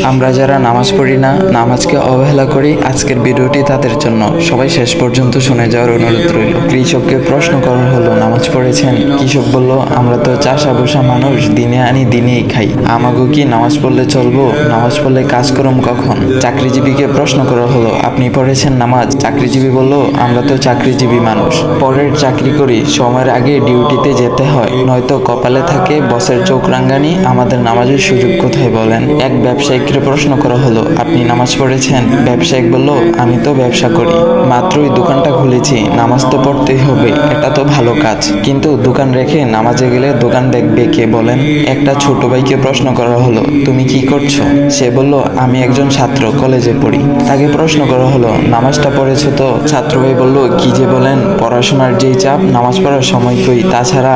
আমরা যারা নামাজ পড়ি না, নামাজকে অবহেলা করি, আজকের ভিডিওটি তাদের জন্য। সবাই শেষ পর্যন্ত শুনে যাওয়ার অনুরোধ রইল। কৃষককে প্রশ্ন করা হলো, নামাজ পড়েছেন? কৃষক বলল, আমরা তো চাষা বসা মানুষ, দিনে আনি দিনেই খাই, আমাগো কি নামাজ পড়লে চলবো? নামাজ পড়লে কাজ করম কখন? চাকরিজীবীকে প্রশ্ন করা হলো, আপনি পড়েছেন নামাজ? চাকরিজীবী বলল, আমরা তো চাকরিজীবী মানুষ, পরের চাকরি করি, সময়ের আগে ডিউটিতে যেতে হয়, নয়তো কপালে থাকে বসের চোখ রাঙ্গানি, আমাদের নামাজের সুযোগ কোথায় বলেন? এক ব্যবসায়িককে প্রশ্ন করা হলো, আপনি নামাজ পড়েছেন? ব্যবসায়িক বলল, আমি তো ব্যবসা করি, মাত্রই দোকানটা খুলেছি, নামাজ তো পড়তেই হবে, এটা তো ভালো কাজ, কিন্তু দোকান রেখে নামাজে গেলে দোকান দেখবে কে বলেন? একটা ছোট ভাইকে প্রশ্ন করা হলো, তুমি কি করছো? সে বলল, আমি একজন ছাত্র, কলেজে পড়ি। তাকে প্রশ্ন করা হলো, নামাজটা পড়েছো তো? ছাত্র ভাই বলল, কি যে বলেন, পড়াশোনার যেই চাপ, নামাজ পড়ার সময় কই, তাছাড়া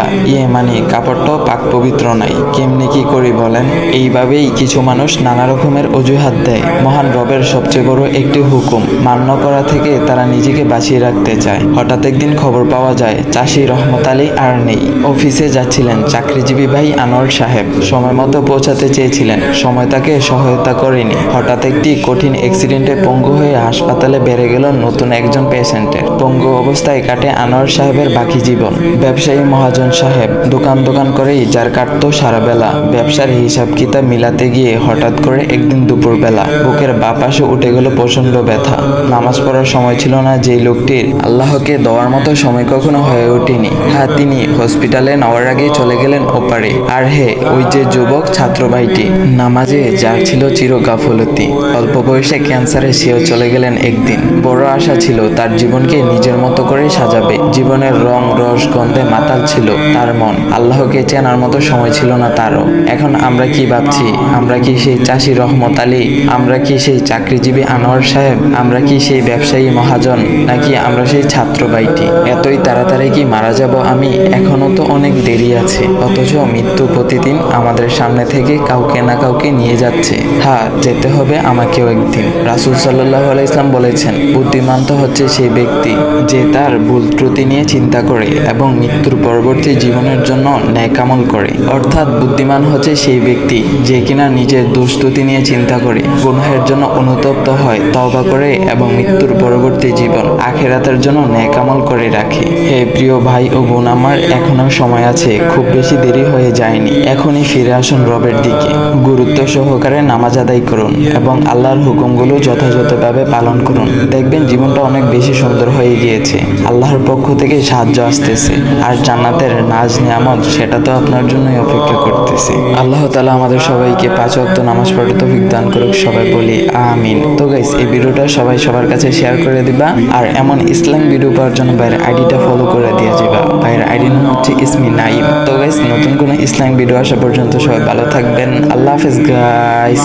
কাপড়টাও পাক পবিত্র নাই, কেমনি কি করি বলেন? এইভাবেই কিছু মানুষ নানা রকমের অজুহাত দেয়। মহান রবের সবচেয়ে বড় একটি হুকুম মান্য করা থেকে তারা নিজেকে বাঁচিয়ে রাখতে চায়। হঠাৎ একদিন খবর পাওয়া যায়, চাষি রহমত আলী আর নেই। অফিসে যাচ্ছিলেন চাকরিজীবী ভাই আনোয়ার সাহেব, সময় মতো পৌঁছাতে চেয়েছিলেন, সময় তাকে সহায়তা করেনি। হঠাৎ একটি কঠিন অ্যাক্সিডেন্টে পঙ্গু হয়ে হাসপাতালে বেড়ে গেল নতুন একজন পেশেন্টের। পঙ্গু অবস্থায় কাটে আনোয়ার সাহেবের বাকি জীবন। ব্যবসায়ী মহাজন সাহেব দোকান করেই যার কাটতো সারা বেলা। ব্যবসার হিসাব কিতাব মিলাতে গিয়ে হঠাৎ করে একদিন দুপুরবেলা বুকের বাঁ পাশে উঠে গেল প্রচন্ড ব্যথা। নামাজ পড়ার সময় ছিল না যেই লোকটির, আল্লাহকে দেওয়ার মতো সময় কখনো হয়ে ওঠেনি। হ্যাঁ, তিনি হসপিটালে নেওয়ার আগে চলে গেলেন ওপারে। আর হে, ওই যে যুবক ছাত্র ভাইটি, নামাজে যার ছিল চির গাফলতি, অল্প বয়সে ক্যান্সারে সেও চলে গেলেন একদিন। বড় আশা ছিল তার জীবনকে নিজের মতো করে সাজাবে। জীবনের রং রস গন্ধে মাতাল ছিল তার মন, আল্লাহকে চেনার মতো সময় ছিল না তারও। এখন আমরা কি ভাবছি? আমরা কি সেই চাষি রহমত আলী? আমরা কি সেই চাকরিজীবী আনোয়ার সাহেব? আমরা কি সেই ব্যবসায়ী মহাজন? নাকি আমরা সেই ছাত্র ভাইটি? এতই তাড়াতাড়ি কি মারা যাব আমি? এখনো তো অনেক দেরি আছে। অথচ মৃত্যু প্রতিদিন আমাদের সামনে থেকে কাউকে না কাউকে নিয়ে যাচ্ছে। হ্যাঁ, যেতে হবে আমাকেও একদিন। রাসূল সাল্লাল্লাহু আলাইহি ওয়াসাল্লাম বলেছেন, বুদ্ধিমান তো হচ্ছে সেই ব্যক্তি যে তার ভুল ত্রুটি নিয়ে চিন্তা করে এবং মৃত্যুর পরবর্তী জীবনের জন্য নেক আমল করে। অর্থাৎ বুদ্ধিমান হচ্ছে সেই ব্যক্তি যে কিনা নিজের দোষ ত্রুটি নিয়ে চিন্তা করে, গুনাহের জন্য অনুতপ্ত হয়, তওবা করে এবং মৃত্যুর পরবর্তী জীবন আখিরাতের জন্য নেক আমল করে রাখে। হে প্রিয় ভাই ও বোন আমার, এখনো সময় আছে, খুব বেশি দেরি হয়ে যায়নি। এখনই ফিরে আসুন রবের দিকে, গুরুত্ব সহকারে নামাজ আদায় করুন এবং আল্লাহর হুকুমগুলো যথাযথভাবে পালন করুন। দেখবেন জীবনটা অনেক বেশি সুন্দর হয়ে গিয়েছে। আল্লাহর পক্ষ থেকে সাহায্য আসতেছে, আর জান্নাতের নাজ নিয়ামত সেটা তো আপনার জন্যই অপেক্ষা করতেছে। আল্লাহ তাআলা আমাদের সবাইকে 5 ওয়াক্ত নামাজ পড়ার তৌফিক দান করুক। সবাই বলি আমিন। তো গাইস, এই ভিডিওটা সবাই সবার কাছে শেয়ার করে দিবা, আর এমন ইসলাম ভিডিও পাওয়ার জন্য ভাইয়ের আইডিটা ফলো করে দিয়ে যাবা। ভাইয়ের আইডি নাম হচ্ছে ইসমি নাইম। তো গাইস, নতুন কোনো ইসলাম ভিডিও আসা পর্যন্ত সবাই ভালো থাকবেন। আল্লাহ হাফেজ গাইস।